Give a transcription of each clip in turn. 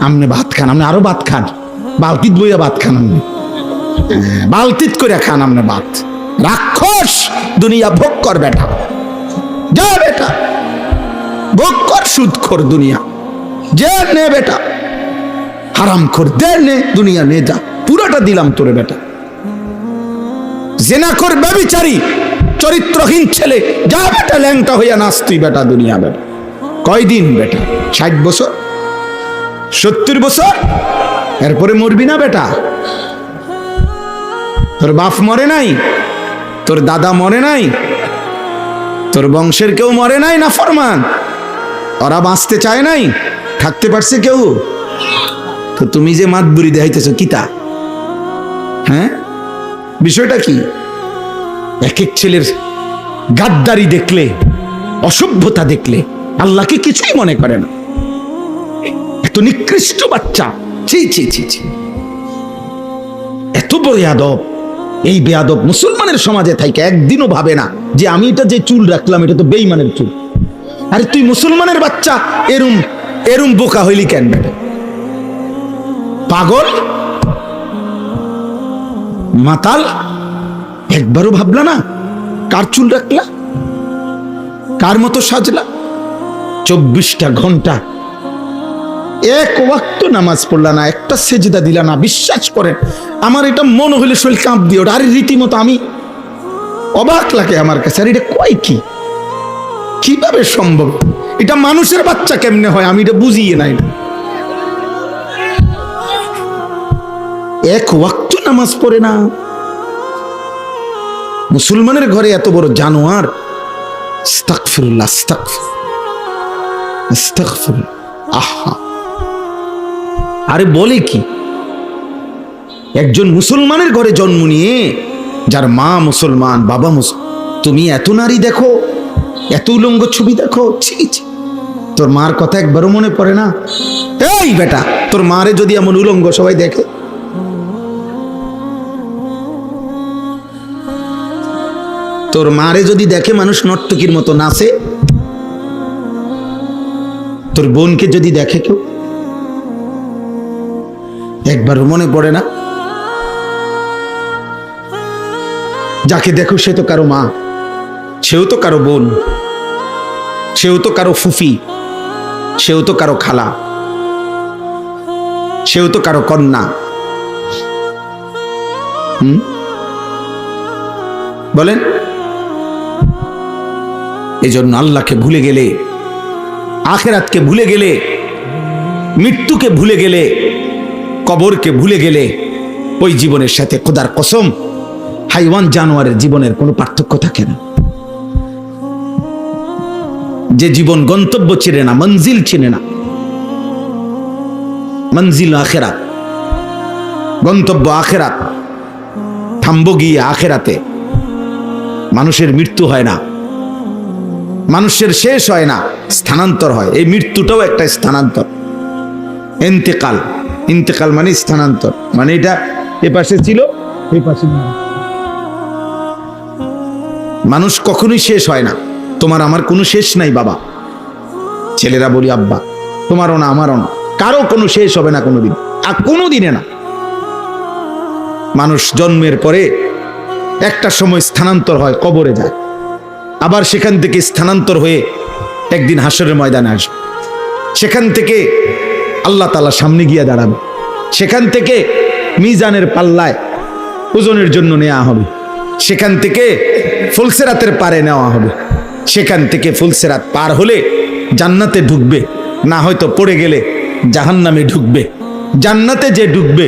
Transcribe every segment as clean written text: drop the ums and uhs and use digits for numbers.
আমনে ভাত খান, আমনে আরো ভাত খান, বালতিত বইয়া ভাত খান, আমনে বালতিত করে খান আমনে ভাত। রাক্ষস দুনিয়া ভোগ কর বেটা, যা বেটা ভোগ কর, সুদ কর দুনিয়া, যে নে বেটা, হারাম কর দে, নে দুনিয়া নে, যা পুরাটা দিলাম তোরে বেটা। জেনা কর, ব্যভিচারী চরিত্রহীন ছেলে, যা বেটা ল্যাংটা হইয়া নাচ তুই বেটা দুনিয়া বেটা। কয়দিন বেটা? 60 বছর, 70 বছর, এরপরে মরবি না বেটা? তোর বাপ মরে নাই, তোর দাদা মরে নাই, তোর বংশের কেউ মরে নাই না ফরমান? ওরা বাঁচতে চায় নাই, থাকতে পারছে কেউ? তো তুমি যে মাতবুরি দেখাইতেছ কিতা? হ্যাঁ, বিষয়টা কি? এক এক ছেলের গাদ্দারি দেখলে, অসভ্যতা দেখলে আল্লাহকে কিছুই মনে করে না। এত নিকৃষ্ট বাচ্চা, ছি ছি ছি ছি, এত বড় বেয়াদব। এই বেয়াদব মুসলমানের সমাজে থাকে একদিনও ভাবে না যে আমি এটা যে চুল রাখলাম এটা তো বেঈমানের চুল। আরে তুই মুসলমানের বাচ্চা, এরম এরম বোকা হইলি কেন বেটা? পাগল, মাতাল, একবারও ভাবলা না কার চুল রাখলা, কার মতো সাজলা? 24টা ঘন্টা এক ওয়াক্ত নামাজ পড়লা না, একটা সেজদা দিলা না। বিশ্বাস করেন আমার এটা মনে হইলে শরীর কাঁপ দিয়ে ওটা। আরে রীতিমতো আমি অবাক লাগে আমার কাছে, আর এটা কয় কি, কিভাবে সম্ভব? এটা মানুষের বাচ্চা কেমনে হয় আমি এটা বুঝিয়ে নাই না। এক ওয়াক্ত নামাজ পড়ে না, মুসলমানের ঘরে এত বড় জানোয়ার। আস্তাগফিরুল্লাহ, আস্তাগফিরুল্লাহ। আহা, আরে বলে কি? একজন মুসলমানের ঘরে জন্ম নিয়ে, যার মা মুসলমান, বাবা মুসলমান, তুমি এত নারী দেখো, এত উলঙ্গ ছবি দেখো, ছি ছি। তোর মার কথা একবারও মনে পড়ে না? এই বেটা, তোর মারে যদি এমন উলঙ্গ সবাই দেখে, তোর মারে যদি দেখে মানুষ নর্তকীর মতো নাচে, তোর বোনকে যদি দেখে কেউ, একবারও মনে পড়ে না? যাকে দেখো সে তো কারো মা, সেও তো কারো বোন, সেও তো কারো ফুফি, সেও তো কারো খালা, সেও তো কারো কন্যা। বলেন? এই জন্য আল্লাহকে ভুলে গেলে, আখিরাতকে ভুলে গেলে, মৃত্যুকে ভুলে গেলে, কবরকে ভুলে গেলে, ওই জীবনের সাথে খোদার কসম হাইওয়ান জানোয়ারের জীবনের কোনো পার্থক্য থাকে না। যে জীবন গন্তব্য চিনে না, মঞ্জিল চিনে না, মঞ্জিল আখিরাত, গন্তব্য আখিরাত, থামবো গিয়ে আখিরাতে। মানুষের মৃত্যু হয় না, মানুষের শেষ হয় না, স্থানান্তর হয়। এই মৃত্যুটাও একটা স্থানান্তর, ইন্তেকাল। ইন্তেকাল মানে স্থানান্তর, মানে এটা এ পাশে ছিল, এই পাশে। মানুষ কখনোই শেষ হয় না। তোমার আমার কোনো শেষ নাই বাবা। ছেলেরা বলি আব্বা, তোমারও না আমারও না, কারো কোনো শেষ হবে না কোনোদিন, আর কোনোদিনে না। মানুষ জন্মের পরে একটা সময় স্থানান্তর হয়, কবরে যায়, আবার সেখান থেকে স্থানান্তর হয়ে একদিন হাসরের ময়দানে আসবে। সেখান থেকে আল্লাহ তাআলা সামনে গিয়ে দাঁড়াবে, সেখান থেকে মিজানের পাল্লায় ওজনের জন্য নেওয়া হবে, সেখান থেকে ফুলসিরাতের পারে নেওয়া হবে, সেখান থেকে ফুলসিরাত পার হলে জান্নাতে ঢুকবে, না হয়তো পড়ে গেলে জাহান্নামে ঢুকবে। জান্নাতে যে ঢুকবে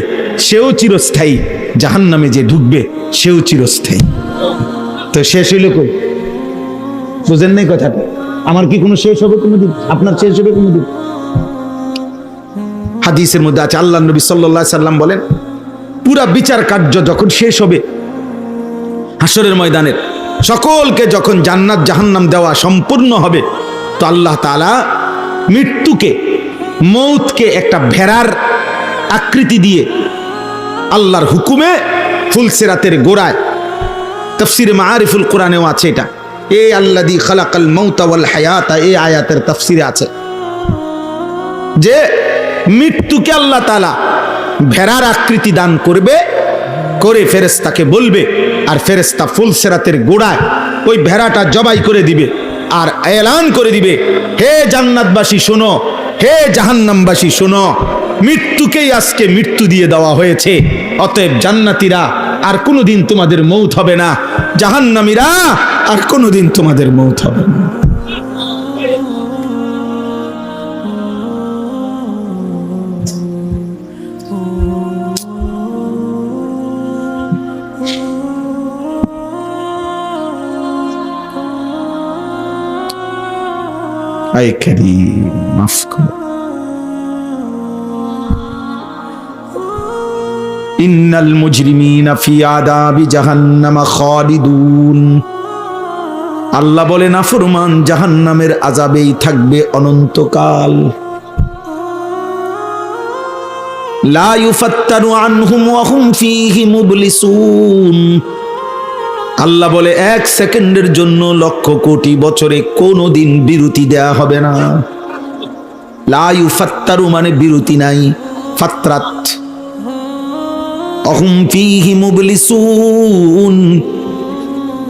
সেও চিরস্থায়ী, জাহান্নামে যে ঢুকবে সেও চিরস্থায়ী। তো শেষ হইল কই? বুঝেন নাই কথাটা? আমার কি কোনো শেষ হবে কোনোদিন? আপনার শেষ হবে কোনোদিন? হাদিসের মধ্যে আছে, আল্লাহ নবী সাল্লাল্লাহু আলাইহি সাল্লাম বলেন, পুরা বিচার কার্য যখন শেষ হবে, হাসরের ময়দানের সকলকে যখন জান্নাত জাহান্নাম দেওয়া সম্পূর্ণ হবে, তো আল্লাহ তাআলা মৃত্যুকে, মৌতকে একটা ভেড়ার আকৃতি দিয়ে আল্লাহর হুকুমে ফুলসিরাতের গোড়ায়, তাফসীরে মাআরিফুল কোরআনেও আছে এটা, এই আল্লাযী খালাকাল মাউতা ওয়াল হায়াতা, এই আয়াতের তাফসীরে আছে। যে মৃত্যুকে আল্লাহ তাআলা ভেড়ার আকৃতি দান করবে, করে ফেরেশতাকে বলবে, আর ফেরেশতা ফুলসিরাতের গোড়ায় ওই ভেড়াটা জবাই করে দিবে আর এলান করে দিবে, হে জান্নাতবাসী শোনো, হে জাহান্নামবাসী শোনো, মৃত্যুকেই আজকে মৃত্যু দিয়ে দেওয়া হয়েছে, অতএব জান্নাতীরা আর কোনোদিন তোমাদের মৌত হবে না, জাহান্নামীরা আর কোনোদিন তোমাদের মৌত হবে না। আয় কারীম মাফ করো। ইন্নাল মুজরিমিনা ফি আযাবি জাহান্নাম খালিদুন। আল্লাহ বলে নাফরমান জাহান্নামের আযাবেই থাকবে অনন্তকাল। লা ইউফাত্তারু আনহুম ওয়া হুম ফীহি মুবলিসুন। আল্লাহ বলে 1 সেকেন্ডের জন্য লক্ষ কোটি বছরে কোনোদিন বিরতি দেয়া হবে না। লা ইউফাত্তারু মানে বিরতি নাই, ফাতরাত। অহুম ফীহি মুবলিসুন।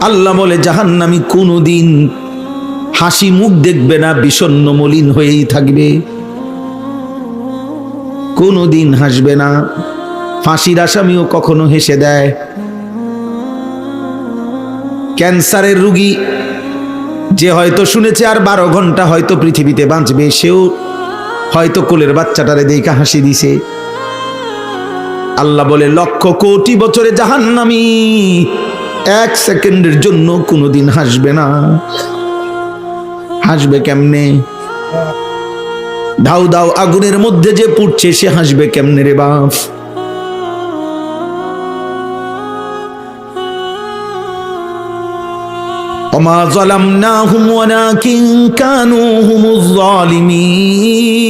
আল্লাহ বলে জাহান্নামী কোনোদিন হাসি মুখ দেখবে না, বিষণ্ণ মলিন হয়েই থাকবে, কোনোদিন হাসবে না। ফাঁসির আসামিও কখনো হেসে দেয়। ক্যান্সারের রোগী যে হয়তো শুনেছে আর 12 ঘন্টা হয়তো পৃথিবীতে বাঁচবে, সেও হয়তো কোলের বাচ্চাটারে দেখে হাসি দিছে। আল্লাহ বলে লক্ষ কোটি বছরে জাহান্নামী 1 সেকেন্ডের জন্য কোনোদিন হাসবে না। হাসবে কেমনে? দাউ দাউ আগুনের মধ্যে যে পুড়ছে সে হাসবে কেমনে রে বাপ? ওমা যালামনাহুম ওয়ালাকিন কানু হুমুজ জালিমিন।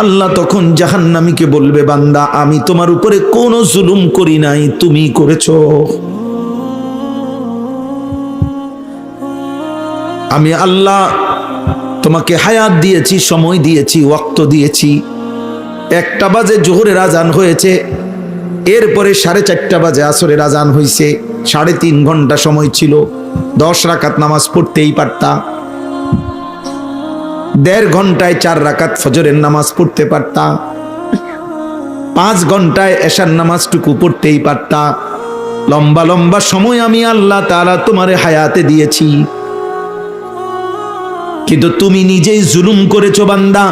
আল্লাহ তখন জাহান্নামীকে বলবে, বান্দা আমি তোমার উপরে কোনো জুলুম করি নাই, তুমি করেছো। আমি আল্লাহ তোমাকে হায়াত দিয়েছি, সময় দিয়েছি, ওয়াক্ত দিয়েছি। 1টা বাজে জোহরের আজান হয়েছে, এরপরে 4:30 বাজে আসরের আজান হয়েছে, 3.5 ঘন্টা সময় ছিল। 10 রাকাত নামাজ পড়তেই পারতা। 1.5 ঘন্টায় 4 রাকাত ফজরের নামাজ পড়তে পারতা। 5 ঘন্টায় এশার নামাজটুকু পড়তেই পারতা। লম্বা লম্বা সময় আমি আল্লাহ তাআলা তোমারে হায়াতে দিয়েছি, কিন্তু তুমি নিজেই জুলুম করেছো বান্দা।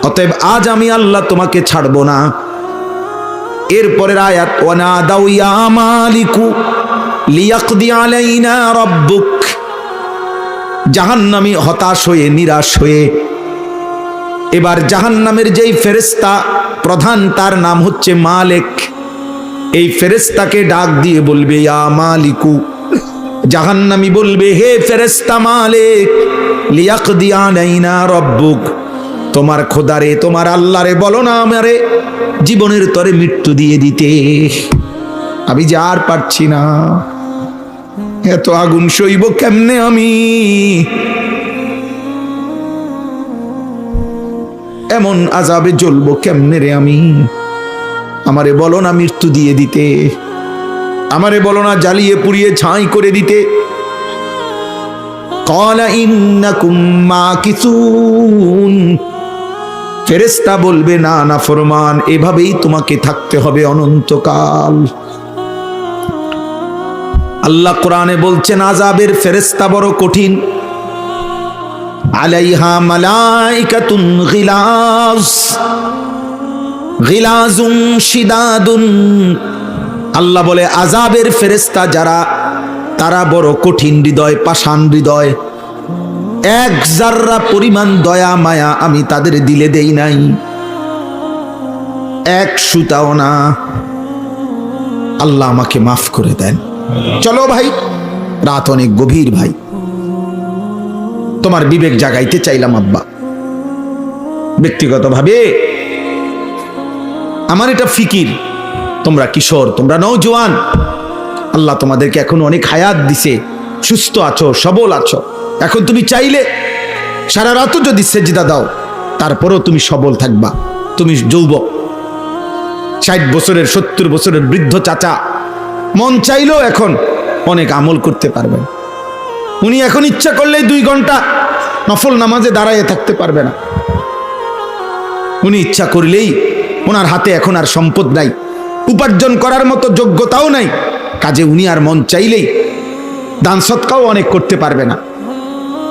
অতএব আজ আমি আল্লাহ তোমাকে ছাড়বো না। এরপরের আয়াত, ওয়ানাদাউ ইয়া মালিকু লিয়াকদি আলাইনা রাব্বুক। জাহান্নামী হতাশ হয়ে, নিরাশ হয়ে, এবার জাহান্নামের যেই ফেরেশতা প্রধান, তার নাম হচ্ছে মালিক, এই ফেরেশতাকে ডাক দিয়ে বলবে, ইয়া মালিকু। জাহান্নামী বলবে, হে ফেরেশতা মালিক, লিয়াকদি আলাইনা রাব্বুক, তোমার খোদারে, তোমার আল্লাহরে বলো না আমারে জীবনের তরে মৃত্যু দিয়ে দিতে। আমি যে আর পারছি না, এত আগুন সইব কেমনে আমি? এমন আযাবে জ্বলবো কেমনে রে আমি? আমারে বলো না মৃত্যু দিয়ে দিতে, আমারে বলো না জ্বালিয়ে পুড়িয়ে ছাই করে দিতে। ক্বালা ইন্নাকুম মাকিসুন। ফেরেশতা বলবে, না না ফরমান, এভাবেই তোমাকে থাকতে হবে অনন্তকাল। আল্লাহ কোরআনে বলছেন আযাবের ফেরেশতা বড় কঠিন। আলাইহা মালাইকাতুন গিলাজ গিলাজুন শিদাদুন। আল্লাহ বলে আযাবের ফেরেশতা যারা, তারা বড় কঠিন হৃদয়, পাষাণ হৃদয়। 1 জাররা পরিমাণ দয়া মায়া আমি তাদের দিলে দেই নাই, 1 সুতাও না। আল্লাহ আমাকে মাফ করে দেন। চলো ভাই, রাত অনেক গভীর ভাই, তোমার বিবেক জাগাইতে চাইলাম আব্বা। ব্যক্তিগতভাবে আমার এটা ফিকির, তোমরা কিশোর, তোমরা নওজোয়ান, আল্লাহ তোমাদেরকে এখন অনেক হায়াত দিছে, সুস্থ আছো, সবল আছো। এখন তুমি চাইলে সারা রাতও যদি সেজদা দাও তারপরেও তুমি সবল থাকবা, তুমি যুবক। 60 বছরের 70 বছরের বৃদ্ধ চাচা মন চাইলেও এখন অনেক আমল করতে পারবেন। উনি এখন ইচ্ছা করলেই 2 ঘন্টা নফল নামাজে দাঁড়াইয়ে থাকতে পারবে না। উনি ইচ্ছা করলেই, ওনার হাতে এখন আর সম্পদ নাই, উপার্জন করার মতো যোগ্যতাও নাই, কাজে উনি আর মন চাইলেই দান সৎকাও অনেক করতে পারবে না।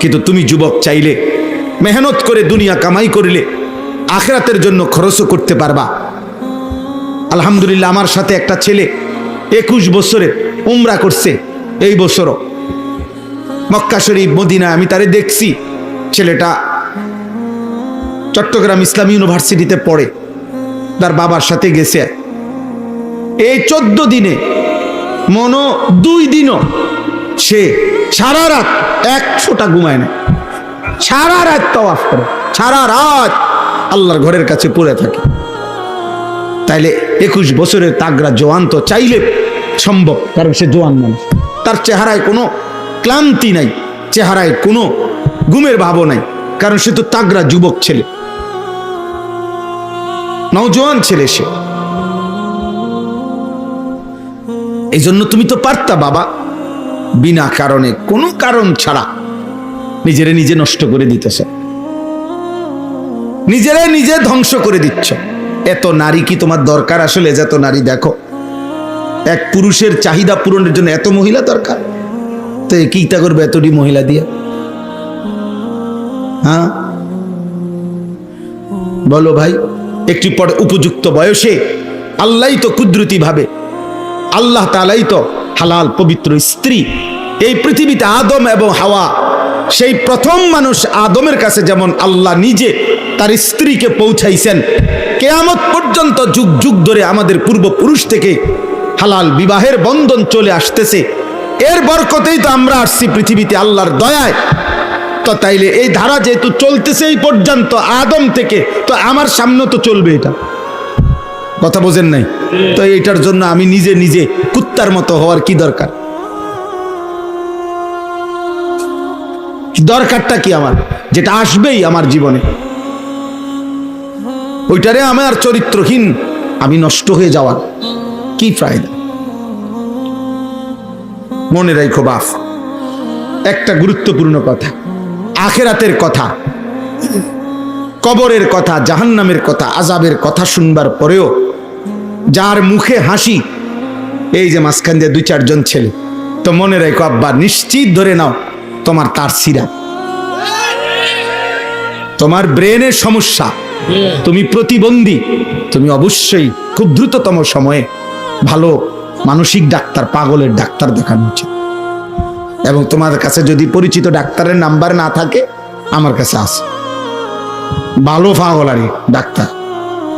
কিন্তু তুমি যুবক চাইলে মেহনত করে দুনিয়া কামাই করলে আখিরাতের জন্য খরচও করতে পারবা। আলহামদুলিল্লাহ, আমার সাথে একটা ছেলে 21 বছরে উমরা করছে। এই বছরও মক্কা শরীফ মদিনা আমি তারে দেখছি। ছেলেটা চট্টগ্রাম ইসলামী ইউনিভার্সিটিতে পড়ে, তার বাবার সাথে গেছে। এই 14 দিনে 2 দিনও সে সারা রাত 100টা ঘুমায় না, সারা রাত তাওয়াফ করে, সারা রাত আল্লাহর ঘরের কাছে পড়ে থাকে। তাইলে 21 বছরের তাগড়া জওয়ান তো চাইলে সম্ভব, কারণ সে জওয়ান মানুষ, তার চেহারায় কোনো ক্লান্তি নাই, চেহারায় কোনো ঘুমের ভাবও নাই, কারণ সে তো তাগড়া যুবক ছেলে, নওজোয়ান ছেলে সে। এই জন্য তুমি তো পারতা বাবা, বিনা কারণে, কোনো কারণ ছাড়া নিজেরে নিজে নষ্ট করে দিতেছ, নিজেরে নিজে ধ্বংস করে দিচ্ছ। এত নারী কি তোমার দরকার আসলে? যত নারী দেখো, এক পুরুষের চাহিদা পূরণের জন্য এত মহিলা দরকার, তো কিটা করবে এতটি মহিলা দিয়ে? হ্যাঁ বলো ভাই। একটি পরে উপযুক্ত বয়সে আল্লাহ তো কুদরতি ভাবে, আল্লাহ তাআলাই তো হালাল পবিত্র স্ত্রী এই পৃথিবীতে আদম এবং হাওয়া, সেই প্রথম মানুষ আদমের কাছে যেমন আল্লাহ নিজে তার স্ত্রীকে পৌঁছাইছেন, কিয়ামত পর্যন্ত যুগ যুগ ধরে আমাদের পূর্বপুরুষ থেকে হালাল বিবাহের বন্ধন চলে আসতেছে। এর বরকতেই তো আমরা আসছি পৃথিবীতে আল্লাহর দয়ায়। তো তাইলে এই ধারা যেহেতু চলতেছে এই পর্যন্ত আদম থেকে, তো আমার সামনে তো চলবে। এটা কথা বোঝেন নাই? তো এইটার জন্য আমি নিজে নিজে কুত্তার মতো হওয়ার কি দরকার? দরকারটা কি আমার? যেটা আসবেই আমার জীবনে, ওইটারে আমার চরিত্রহীন আমি নষ্ট হয়ে যাওয়ার কি ফায়দা? মনে রাখো বাপ, একটা গুরুত্বপূর্ণ কথা, আখিরাতের কথা, কবরের কথা, জাহান্নামের কথা, আযাবের কথা শুনবার পরেও যার মুখে হাসি, এই যে মাঝখান দিয়ে 2-4 জন ছেলে, তো মনে রাখো আব্বা, নিশ্চিত ধরে নাও তোমার তার সিরা, তোমার ব্রেনের সমস্যা, তুমি প্রতিবন্ধী, তুমি অবশ্যই খুব দ্রুততম সময়ে ভালো মানসিক ডাক্তার, পাগলের ডাক্তার দেখানো উচিত। এবং তোমার কাছে যদি পরিচিত ডাক্তারের নাম্বার না থাকে, আমার কাছে আছে, ভালো পাগলারি ডাক্তার,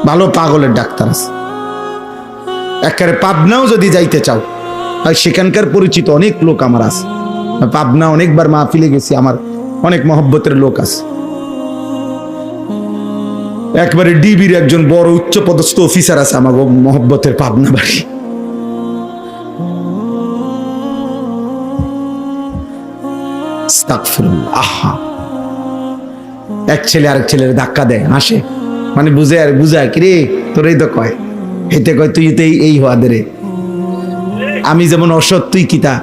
ভালো পাগলের ডাক্তার আছে। একেবারে পাবনাও যদি যাইতে চাও, আর সেখানকার পরিচিত অনেক লোক আমার আছে। পাবনা অনেকবার মাহফিলে গেছি, আমার অনেক মহব্বতের লোক আছে। একবারে ডিবির একজন বড় উচ্চ পদস্থ অফিসার আছে আমার মহব্বতের, পাবনা বাড়ি। আহা, এক ছেলে আরেক ছেলের ধাক্কা দেয়, হাসে, মানে বুঝে আর বুঝায়, কিরে তোরই তো কয়, হেতে কয় তুই তো এই হওয়া দে রে, আমি যেমন অসৎ তুই কিতা,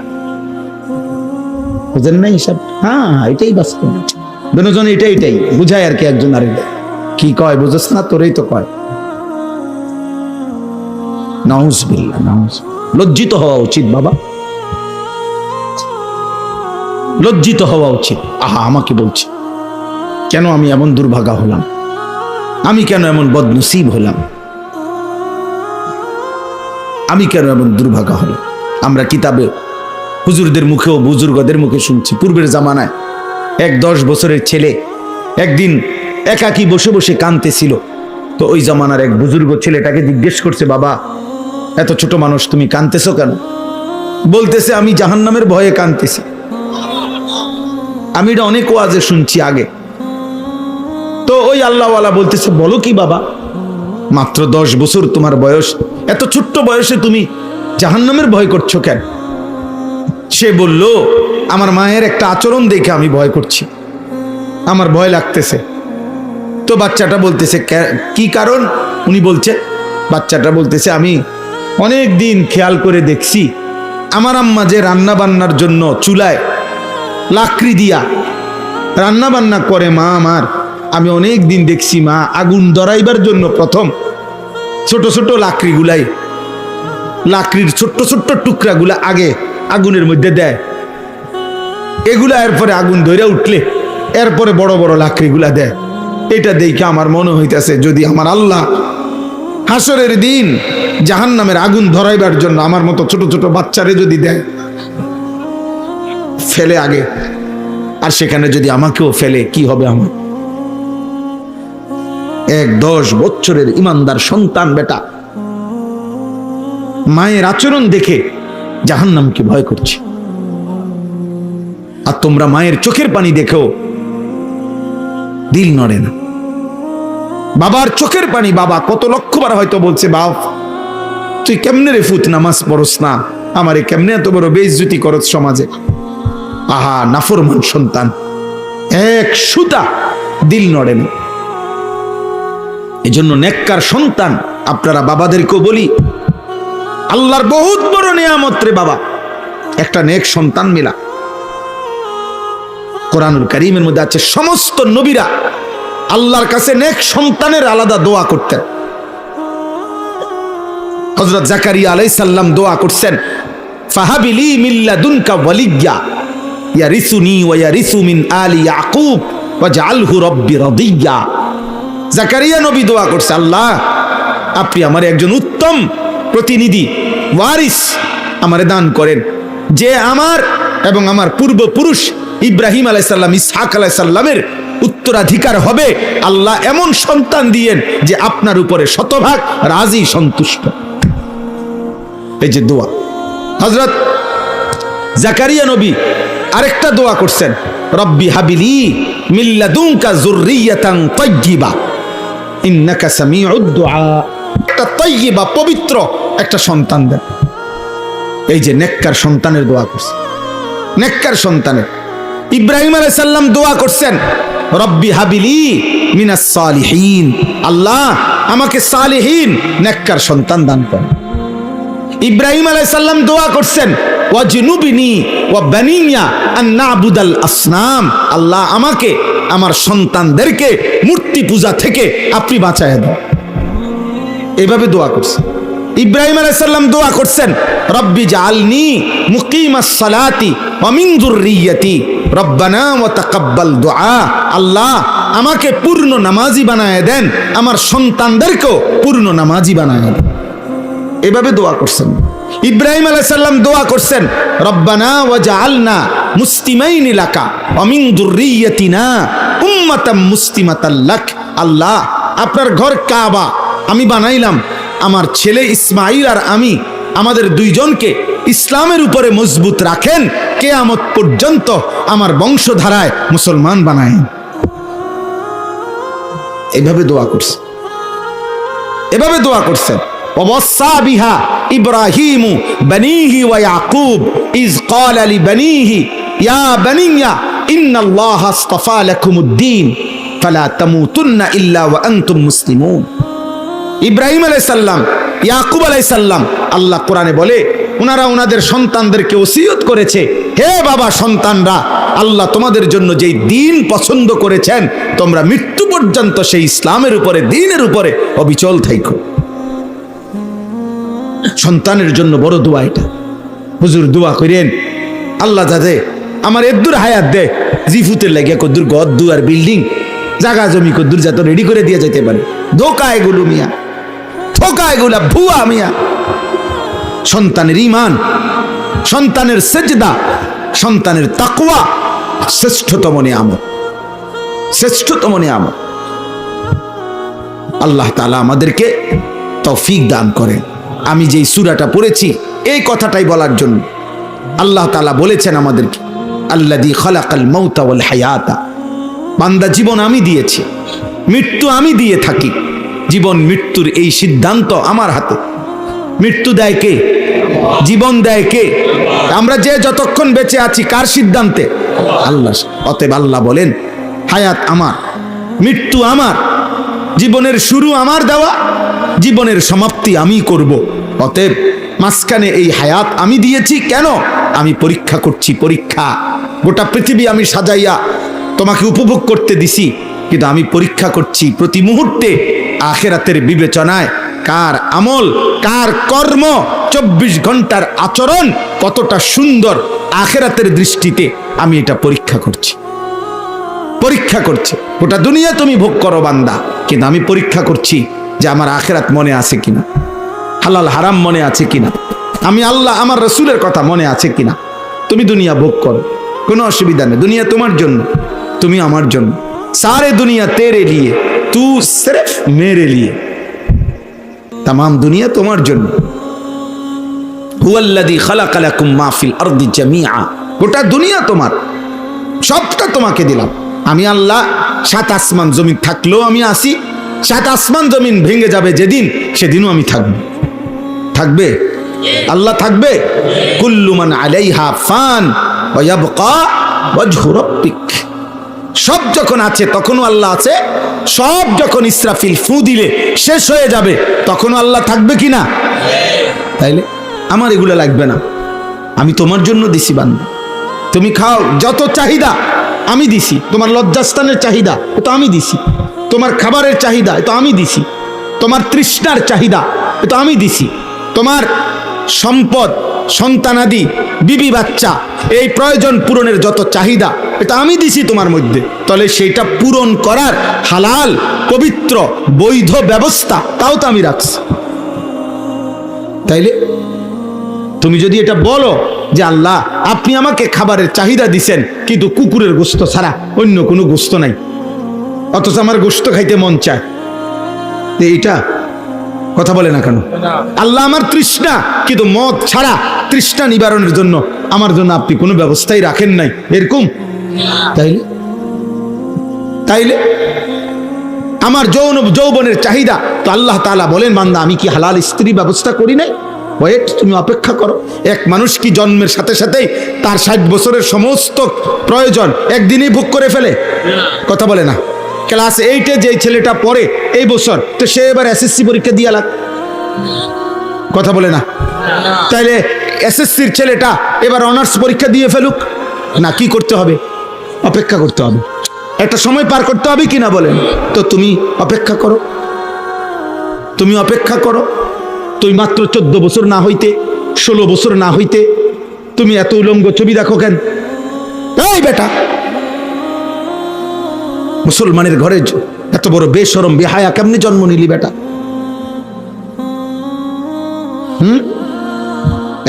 বুঝেন না হিসাব? হ্যাঁ, এটাই বাস্তব, দুজন এটাই বুঝায় আর কি, একজন আরেক কি কয় বুঝছ না, তোরই তো কয়। নাউজুবিল্লাহ, লজ্জিত হওয়া উচিত বাবা, লজ্জিত হওয়া উচিত। আহা, আমাকে বলছি কেন আমি এমন দুর্ভাগা হলাম, আমি কেন এমন বদনসিব হলাম, আমি কেন এমন দুর্ভাগা হলাম? আমরা কিতাবে হুজুরদের মুখেও বুজুর্গদের মুখে শুনছি, পূর্বের জামানায় এক 10 বছরের ছেলে একদিন একাকী বসে বসে কাঁদতেছিল। তো ওই জামানার এক বুজুর্গ ছেলেটাকে জিজ্ঞেস করছে, বাবা এত ছোট মানুষ তুমি কাঁদতেছো কেন? বলতেছে, আমি জাহান্নামের ভয়ে কাঁদতেছি। আমি এটা অনেক ওয়াজে শুনছি আগে। তো ওই আল্লাহওয়ালা বলতেছে, বলো কি বাবা, মাত্র 10 বছর তোমার বয়স, এত ছোট্ট বয়সে তুমি জাহান্নামের ভয় করছো কেন? সে বলল, আমার মায়ের একটা আচরণ দেখে আমি ভয় করছি। আমার ভয় লাগতেছে। তো বাচ্চাটা বলতেছে কি কারণ? উনি বলছে, বাচ্চাটা বলতেছে, আমি অনেক দিন খেয়াল করে দেখছি আমার আম্মা যে রান্না বান্নার জন্য চুলায় লাকড়ি দিয়া রান্না বান্না করে মা আমার, আমি অনেক দিন দেখছি মা আগুন ধরাইবার জন্য প্রথম ছোট ছোট লাকড়ির ছোট্ট ছোট্ট টুকরাগুলা আগে আগুনের মধ্যে দেয়, এগুলা এরপরে আগুন ধরে উঠলে এরপরে বড় বড় লাকড়িগুলা দেয়। এটা দেখে আমার মনে হইতেছে যদি আমার আল্লাহ হাসরের দিন জাহান্নামের আগুন ধরাইবার জন্য আমার মতো ছোট ছোট বাচ্চারে যদি দেয় ফেলে আগে, আর সেখানে যদি আমাকেও ফেলে কি হবে আমার? 10 বছরের ইমানদার সন্তান বেটা মায়ের আচরণ দেখে জাহান্নামকে ভয় করছে। আর তোমরা মায়ের চোখের পানি দেখেও দিল নড়ে না। বাবার চোখের পানি, বাবা কত লক্ষবার হয়তো বলছে, বাপ তুই কেমনে রে ফুত নামাজ পড়স না, আমারে কেমনে এত বড় বেইজ্জতি করছ সমাজে। আহা নাফরমান সন্তান, এক সুতা দিল নড়ে না। এজন্য নেককার সন্তান, আপনারা বাবাদেরকেও বলি, আল্লাহর বহুত বড় নিয়ামত রে বাবা, একটা নেক সন্তান মিলা। কোরআনুল কারীমের মধ্যে আছে সমস্ত নবীরা আল্লাহর কাছে নেক সন্তানের আলাদা দোয়া করতেন। হযরত জাকারিয়া আলাইহিস সালাম দোয়া করছেন, ফাহাবিলি মিন লাদুনকা ওয়ালিয়্যা ইয়ারিসুনি ওয়া ইয়ারিসু মিন আলি ইয়াকুব ওয়াজআলহু রাব্বি রাদিয়্যা। জাকারিয়া নবী দোয়া করছে, আল্লাহ আপনি আমার একজন উত্তম প্রতিনিধি ওয়ারিস আমারে দান করেন, যে আমার এবং আমার পূর্বপুরুষ ইব্রাহিম আলাইহিস সালাম, ইসহাক আলাইহিস সালামের উত্তরাধিকার হবে। আল্লাহ এমন সন্তান দিয়েন যে আপনার উপরে শতভাগ রাজি সন্তুষ্ট। এই যে দোয়া হযরত জাকারিয়া নবী আরেকটা দোয়া করছেন, রব্বি হাবিলি মিন লাদুনকা যুররিয়াতান তাইয়্যিবা ইন্নাকা সামিউদ দুআ। একটা তাইয়্যিবা পবিত্র একটা সন্তান দেন। এই যে নেককার সন্তানের দোয়া করছে, নেককার সন্তানের। ইব্রাহিম আলাইহিস সালাম দোয়া করছেন, রব্বি হাবিলি মিনাস সালিহিন, আল্লাহ আমাকে সালিহিন নেককার সন্তান দান করেন। ইব্রাহিম আলাইহিস সালাম দোয়া করছেন, ওয়াজনুবিনি ওয়া বানিয়া আন না'বুদাল আসনাম, আল্লাহ আমাকে আমার সন্তানদেরকে মূর্তি পূজা থেকে আপনি বাঁচায় দেন। এইভাবে দোয়া করছেন। ইব্রাহিম আলাইহিস সালাম দোয়া করছেন, রব্বি জাআলনি মুকিমাস সালাতি ওয়া মিন যুররিয়্যাতি রব্বানা ওয়া তাকাব্বাল দুআ, আল্লাহ আমাকে পূর্ণ নামাজি বানায় দেন, আমার সন্তানদেরকেও পূর্ণ নামাজি বানায় দেন। এভাবে দোয়া করছেন। ইব্রাহিম আলাইহিস সালাম দোয়া করছেন, রব্বানা ওয়াজআলনা মুসলিমাইনি লাকা ওয়া মিন যুররিয়্যাতিনা উম্মাতাম মুসলিমাতাল লাক, আল্লাহ আপনার ঘর কাবা আমি বানাইলাম, আমার ছেলে ইসমাইল আর আমি আমাদের দুইজনকে ইসলামের উপরে মজবুত রাখেন, কিয়ামত পর্যন্ত আমার বংশধারায় মুসলমান বানায়। এভাবে দোয়া করছে, এভাবে দোয়া করছেন। ওয়াসা বিহা ইব্রাহিমু বানিহি ওয়া ইয়াকুব ইজ ক্বালা লিবানিহি ইয়া বানিয়া ইন্নাল্লাহা আসতাফা লাকুমুদ-দীন ফালা তামুতুন্না ইল্লা ওয়া আনতুম মুসলিমুন। ইব্রাহিম আলাইহিস সালাম, ইয়াকুব আলাইহিস সালাম, আল্লাহ কোরআনে বলে ওনারা ওনাদের সন্তানদেরকে ওসিয়ত করেছে, হে বাবা সন্তানরা, আল্লাহ তোমাদের জন্য যেই দ্বীন পছন্দ করেছেন তোমরা মৃত্যু পর্যন্ত সেই ইসলামের উপরে, দ্বীনের উপরে অবিচল থাইকো। সন্তানের জন্য বড় দোয়া এটা। হুজুর দোয়া করেন, আল্লাহ যাতে আমার এদ্দুর হায়াত দে, জিফুতের লাগে কদ্দুর ঘর দুয়ার বিল্ডিং জায়গা জমি কদ্দুর যাতে রেডি করে দিয়ে যেতে পারে। ধোকা এগুলো মিয়া, ধোকা এগুলা ভুয়া মিয়া। সন্তানের ঈমান, সন্তানের সেজদা, সন্তানের তাকওয়া শ্রেষ্ঠতম নিয়ামত, শ্রেষ্ঠতম নিয়ামত। আল্লাহ তাআলা আমাদেরকে তৌফিক দান করেন। আমি যেই সূরাটা পড়েছি এই কথাটাই বলার জন্য। আল্লাহ তাআলা বলেছেন আমাদেরকে, আল্লাযী খালাকাল মাউতা ওয়াল হায়াতা, বান্দা জীবন আমি দিয়েছি, মৃত্যু আমি দিয়ে থাকি, জীবন মৃত্যুর এই সিদ্ধান্ত আমার হাতে। মৃত্যু দেয় কে? জীবন দেয় কে? আমরা যে যতক্ষণ বেঁচে আছি কার সিদ্ধান্তে? আল্লাহ। অতএব আল্লাহ বলেন, হায়াত আমার, মৃত্যু আমার, জীবনের শুরু আমার দেওয়া, জীবনের সমাপ্তি আমি করব। অতএব মাঝখানে এই হায়াত আমি দিয়েছি কেন? আমি পরীক্ষা করছি, পরীক্ষা। গোটা পৃথিবী আমি সাজাইয়া তোমাকে উপভোগ করতে দিছি, কিন্তু আমি পরীক্ষা করছি প্রতি মুহূর্তে আখিরাতের বিবেচনায় কার আমল, কার কর্ম, 24 ঘন্টার আচরণ কতটা সুন্দর আখিরাতের দৃষ্টিতে আমি এটা পরীক্ষা করছি, পরীক্ষা করছি। গোটা দুনিয়া তুমি ভোগ করো বান্দা, কিন্তু আমি পরীক্ষা করছি যে আমার আখিরাত মনে আছে কিনা, হালাল হারাম মনে আছে কিনা, আমি আল্লাহ আমার রসুলের কথা মনে আছে কিনা। তুমি দুনিয়া ভোগ করো, কোনো অসুবিধা নেই, দুনিয়া তোমার জন্য, তুমি আমার জন্য। सारे दुनिया तेरे लिए, तू सिर्फ मेरे लिए। तमाम दुनिया तुम्हार जন্য। हुवल्लज़ी खलक़ लकुम मा फिल अर्दि जमीआ। গোটা দুনিয়া তোমার, সবটা তোমাকে দিলাম আমি আল্লাহ। 7 আসমান জমিন থাকলেও আমি আসি, 7 আসমান জমিন ভেঙে যাবে যেদিন, সেদিনও আমি থাকব। থাকবে আল্লাহ, থাকবে। কুল্লু মান আলাইহা ফান ওয়া ইয়াবকা ওয়াজহু রাব্বিক। সব যখন আছে তখনও আল্লাহ আছে, সব যখন ইসরাফিল ফু দিলে শেষ হয়ে যাবে তখনও আল্লাহ থাকবে কিনা? তাইলে আমার এগুলো লাগবে না, আমি তোমার জন্য দিছি বান্দা। তুমি খাও, যত চাহিদা আমি দিছি। তোমার লজ্জাস্থানের চাহিদা এ তো আমি দিছি, তোমার খাবারের চাহিদা এ তো আমি দিছি, তোমার তৃষ্ণার চাহিদা এ তো আমি দিছি, তোমার সম্পদ, সন্তানাদি, বিবি বাচ্চা, এই প্রয়োজন পূরণের যত চাহিদা এটা আমি দিছি তোমার মধ্যে। তাহলে সেইটা পূরণ করার হালাল, পবিত্র, বৈধ ব্যবস্থা তাও তো আমি রাখছি। তাইলে তুমি যদি এটা বলো যে আল্লাহ আপনি আমাকে খাবারের চাহিদা দিছেন, কিন্তু কুকুরের গোশত ছাড়া অন্য কোনো গোশত নাই, অথচ আমার গোশত খাইতে মন চায়, এইটা কথা বলে না কেন? আল্লাহ আমার তৃষ্ণা, কিন্তু মদ ছাড়া তৃষ্ণা নিবারণের জন্য আমার জন্য আপনি কোনো ব্যবস্থাই রাখেন নাই, এরকম? তাইলে তাইলে আমার যৌবনের চাহিদা তো আল্লাহ তাআলা বলেন, বান্দা আমি কি হালাল স্ত্রী ব্যবস্থা করি নাই? ওয়েট, তুমি অপেক্ষা করো। এক মানুষ কি জন্মের সাথে সাথেই তার 60 বছরের সমস্ত প্রয়োজন একদিনেই ভোগ করে ফেলে? কথা বলে না। ক্লাস 8-এ যে ছেলেটা পড়ে এই বছর, তো সে এবার এসএসসি পরীক্ষা দিয়ে লাগ, কথা বলে না। তাইলে এসএসসির ছেলেটা এবার অনার্স পরীক্ষা দিয়ে ফেলুক না, কি করতে হবে? অপেক্ষা করতে হবে, একটা সময় পার করতে হবে কিনা বলেন? তো তুমি অপেক্ষা করো, তুমি অপেক্ষা করো। তুই মাত্র 14 বছর না হইতে, 16 বছর না হইতে তুমি এত উলঙ্গ ছবি দেখো কেন? এই বেটা, মুসলমানের ঘরে এত বড় বেশরম বেহায়া কেমনে জন্ম নিলি বেটা?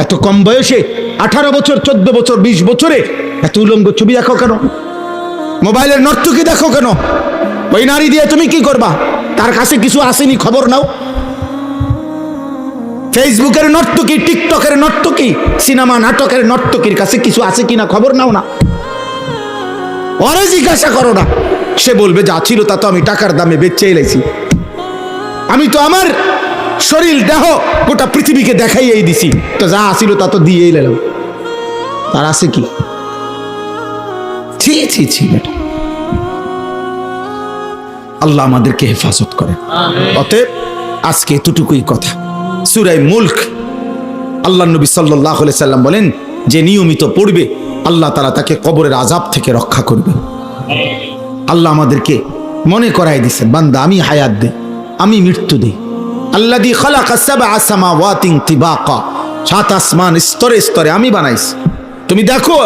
এত কম বয়সে 18 বছর, 14 বছর, 20 বছরে এত উলঙ্গ ছবি দেখো কেন? মোবাইলের নর্তকী দেখো কেন? ওই নারী দিয়ে তুমি কি করবা? তার কাছে কিছু আসেনি, খবর নাও। ফেসবুকের নর্তকী, টিকটকের নর্তকী, সিনেমা নাটকের নর্তকীর কাছে কিছু আছে কিনা খবর নাও না। ওরে জিজ্ঞাসা করো না, সে বলবে যা ছিল তা তো আমি টাকার দামে বেচে এলাইছি, আমি তো আমার শরীর দেহ গোটা পৃথিবীকে দেখাইয়েই দিছি, তো যা আসিল তা তো দিয়ে এলাম। তার আছে কি? ছি ছি ছি বেটা। আল্লাহ আমাদেরকে হেফাজত করে। অতএব আজকে এতটুকুই কথা। সূরা মুলক, আল্লাহ নবী সাল্লাল্লাহু আলাইহি সাল্লাম বলেন, যে নিয়মিত পড়বে আল্লাহ তাআলা তাকে কবরের আযাব থেকে রক্ষা করবে। আল্লাহ আমাদেরকে মনে করাই দিয়েছেন, বান্দা আমি হায়াত দেই, আমি মৃত্যু দেই। আল্লাযী খালাকা সাবআ সামাওয়াতিন তিবাকা, 7 আসমান স্তরে স্তরে আমি বানাইছি। তুমি দেখো,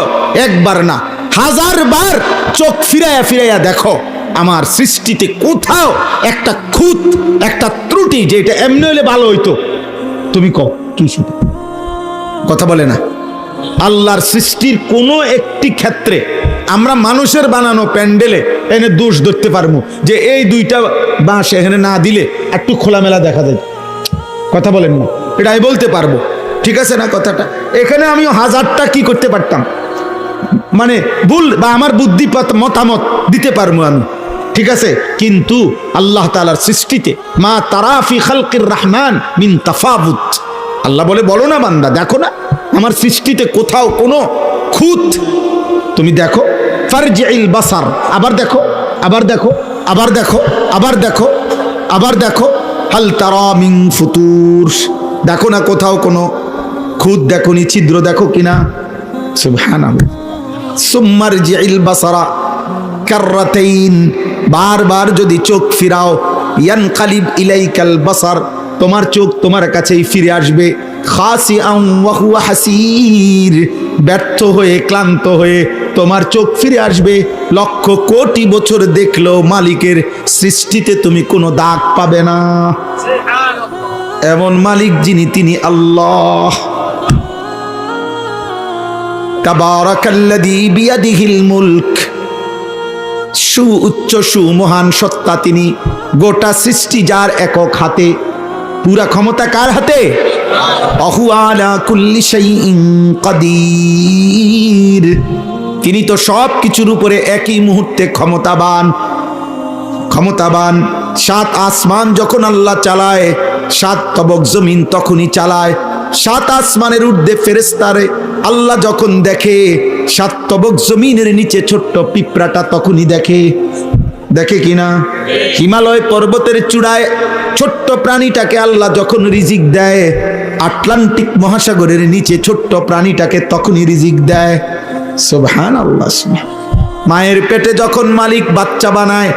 একবার না 1000 বার চোখ ফিরাইয়া ফিরাইয়া দেখো আমার সৃষ্টিতে কোথাও একটা খুঁত, একটা ত্রুটি, যে এটা এমনি হলে ভালো হইতো, তুমি কও কি শুধু কথা বলে না। আল্লাহর সৃষ্টির কোনো একটি ক্ষেত্রে আমরা মানুষের বানানো প্যান্ডেলে এনে দোষ ধরতে পারবো যে এই 2টা বাঁশ এখানে না দিলে একটু খোলামেলা দেখা যায়, কথা বলেন না, এটা আমি বলতে পারবো, ঠিক আছে না কথাটা? এখানে আমিও 1000টা কি করতে পারতাম, মানে ভুল বা আমার বুদ্ধি মতামত দিতে পারবো আমি, ঠিক আছে? কিন্তু আল্লাহ তাআলার সৃষ্টিতে মা তারা ফি খালকির রহমান মিন তাফাউত, আল্লাহ বলে বলো না বান্দা, দেখো না আমার সৃষ্টিতে কোথাও কোনো খুঁত, তুমি দেখো। ফারজিল বাসার, আবার দেখো আবার দেখো, আবার দেখো, আবার দেখো, আবার দেখো, হাল তারা মিন ফুতুর, দেখো না কোথাও কোনো খুদ দেখো নি, ছিদ্র দেখো কিনা। সুবহানাল্লাহ। সুম্মারজিল বাসারা কাররাতাইন, বারবার যদি চোখ ফিরাও, ইয়ানকালিব ইলাইকাল বাসার, তোমার চোখ তোমার কাছেই ফিরে আসবে, খাসিআন ওয়া হুয়া হাসির, ব্যর্থ হয়ে ক্লান্ত হয়ে তোমার চোখ ফিরে আসবে। লক্ষ কোটি বছর দেখলেও মালিকের সৃষ্টিতে তুমি কোনো দাগ পাবে না। এমন মালিক যিনি, তিনি আল্লাহ। তাবারাকাল্লাযী বিয়াদিহিল মুলক, সুউচ্চ সুমহান সত্তা তিনি, গোটা সৃষ্টি যার একক হাতে, পুরা ক্ষমতা কার হাতে? ওয়াহু আলা কুল্লি শাইইন কাদির, তিনি তো সব কিছুর উপরে একই মুহূর্তে ক্ষমতাবান, ক্ষমতাবান। সাত আসমান যখন আল্লাহ চালায়, সাত তবক জমিন তখনই চালায়। সাত আসমানের ঊর্ধ্বে ফেরেশতারে আল্লাহ যখন দেখে, সাত তবক জমিনের নিচে ছোট্ট পিঁপড়াটা তখনই দেখে, দেখে কিনা? হিমালয় পর্বতের চূড়ায় ছোট্ট প্রাণীটাকে আল্লাহ যখন রিজিক দেয়, আটলান্টিক মহাসাগরের নিচে ছোট্ট প্রাণীটাকে তখনই রিজিক দেয়। সুবহানাল্লাহ। মায়ের পেটে যখন মালিক বাচ্চা বানায়,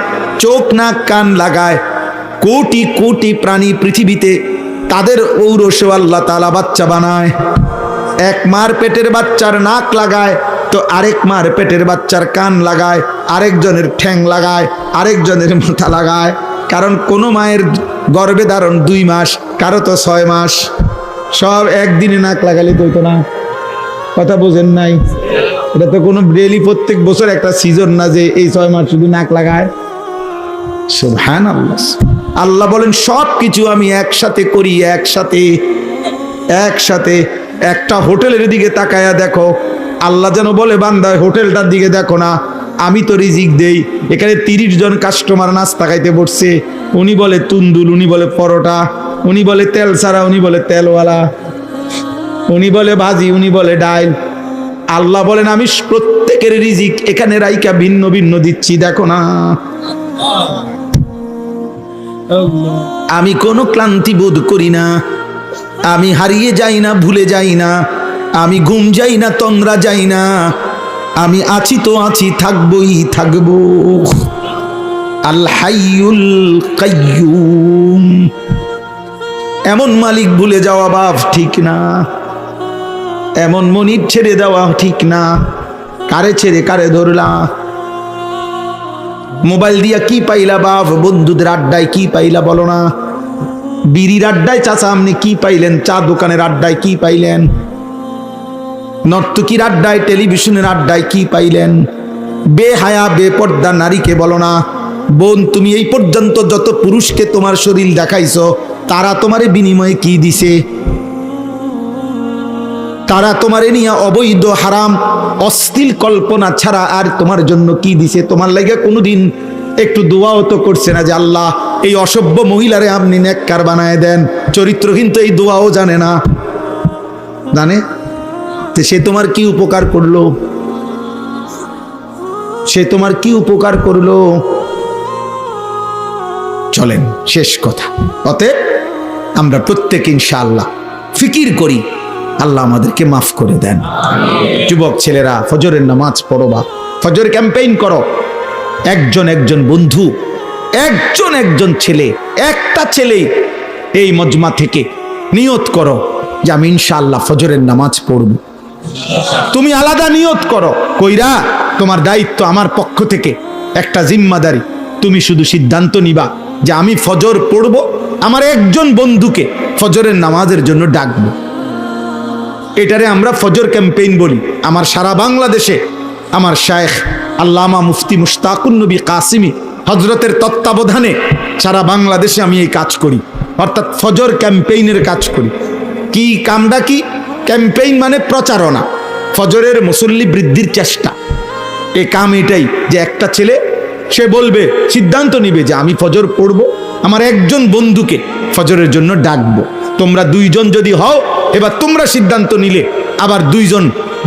চোখ নাক কান লাগায়, কোটি কোটি প্রাণী পৃথিবীতে, তাদের ঔরসে আল্লাহ তাআলা বাচ্চা বানায়। এক মার পেটের বাচ্চার নাক লাগায়, তো আরেক মার পেটের বাচ্চার কান লাগায়, আরেকজনের ঠ্যাং লাগায়, আরেকজনের মাথা লাগায়। কারণ কোনো মায়ের গর্ভে ধারণ 2 মাস, কারো তো 6 মাস। সব একদিনে নাক লাগালে তো হইতো না। কথা বোঝেন নাই? এটা তো কোনো ডেইলি প্রত্যেক বছর একটা সিজন না যে এই 6 মাস শুধু নাক লাগায়। সুবহানাল্লাহ। আল্লাহ বলেন সব কিছু আমি একসাথে করি, একসাথে একসাথে। একটা হোটেলের দিকে তাকায়া দেখো, আল্লাহ যেন বলে বান্দা হোটেলটার দিকে দেখো না, আমি তো রিজিক দেই। এখানে 30 জন কাস্টমার নাস্তা খাইতে বসছে, উনি বলে তুন্দুল, উনি বলে পরোটা, উনি বলে তেল ছাড়া, উনি বলে তেলওয়ালা, উনি বলে ভাজি, উনি বলে ডাল। আল্লাহ বলেন আমি প্রত্যেকের রিজিক এখানে রাইকা ভিন্ন ভিন্ন দিচ্ছি, দেখো না। আমি কোনো ক্লান্তি বোধ করি না, আমি হারিয়ে যাই না, ভুলে যাই না, আমি ঘুম যাই না, তন্দ্রা যাই না, আমি আছি তো আছি, থাকবই থাকবো। আল হাইয়ুল কাইয়ুম, এমন মালিক ভুলে যাওয়া বাপ ঠিক না, এমন মনিব ছেড়ে দেওয়া ঠিক না। কারে ছেড়ে কারে ধরলা? মোবাইল দিয়া কি পাইলা বাপ? বন্ধুদের আড্ডায় কি পাইলা বলো না? বিড়ির আড্ডায় চাচা আপনি কি পাইলেন? চা দোকানের আড্ডায় কি পাইলেন? নর্তকীর আড্ডায়, টেলিভিশনের আড্ডায় কি পাইলেন? বেহায়া বেপর্দা নারীকে বলো না, বোন তুমি এই পর্যন্ত যত পুরুষকে তোমার শরীর দেখাইছো, তারা তোমারে বিনিময়ে কি দিছে? তারা তোমারে নিয়ে অবৈধ হারাম অশ্লীল কল্পনা ছাড়া আর তোমার জন্য কি দিছে? তোমার লাগে কোনোদিন একটু দোয়াও তো করছে না যে আল্লাহ এই অসভ্য মহিলারে আপনি নেককার বানায় দেন? চরিত্রহীন তো এই দোয়াও জানে না। জানে তো সে তোমার কি উপকার করলো? সে তোমার কি উপকার করলো? চলেন শেষ কথা, অতএব আমরা প্রত্যেকে ইনশাআল্লাহ ফিকির করি, আল্লাহ আমাদেরকে মাফ করে দেন। যুবক ছেলেরা ফজরের নামাজ পড়বা, ফজর ক্যাম্পেইন করো। একজন একজন বন্ধু, একজন একজন ছেলে, একটা ছেলে এই মজমা থেকে নিয়ত করো যে আমি ইনশাআল্লাহ ফজরের নামাজ পড়ব। তুমি আলাদা নিয়ত করো, কইরা তোমার দায়িত্ব আমার পক্ষ থেকে একটা জিম্মাদারি, তুমি শুধু সিদ্ধান্ত নিবা যে আমি ফজর পড়ব, আমার একজন বন্ধুকে ফজরের নামাজের জন্য ডাকবো। এটারে আমরা ফজর ক্যাম্পেইন বলি। আমার সারা বাংলাদেশে আমার শায়েখ আল্লামা মুফতি মুশতাকুন নবী কাসিমি হযরতের তত্ত্বাবধানে সারা বাংলাদেশে আমি এই কাজ করি, অর্থাৎ ফজর ক্যাম্পেইনের কাজ করি। কি কামটা কি? ক্যাম্পেইন মানে প্রচারণা, ফজরের মুসল্লি বৃদ্ধির চেষ্টা। এই কাম এটাই যে একটা ছেলে সে বলবে, সিদ্ধান্ত নিবে যে আমি ফজর পড়ব, আমার একজন বন্ধুকে ফজরের জন্য ডাকবো। তোমরা 2 জন যদি হও, এবার তোমরা সিদ্ধান্ত নিলে, আবার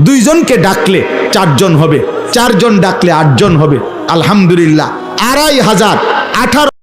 2 জনকে ডাকলে 4 জন হবে, 4 জন ডাকলে 8 জন হবে। আলহামদুলিল্লাহ 2500 18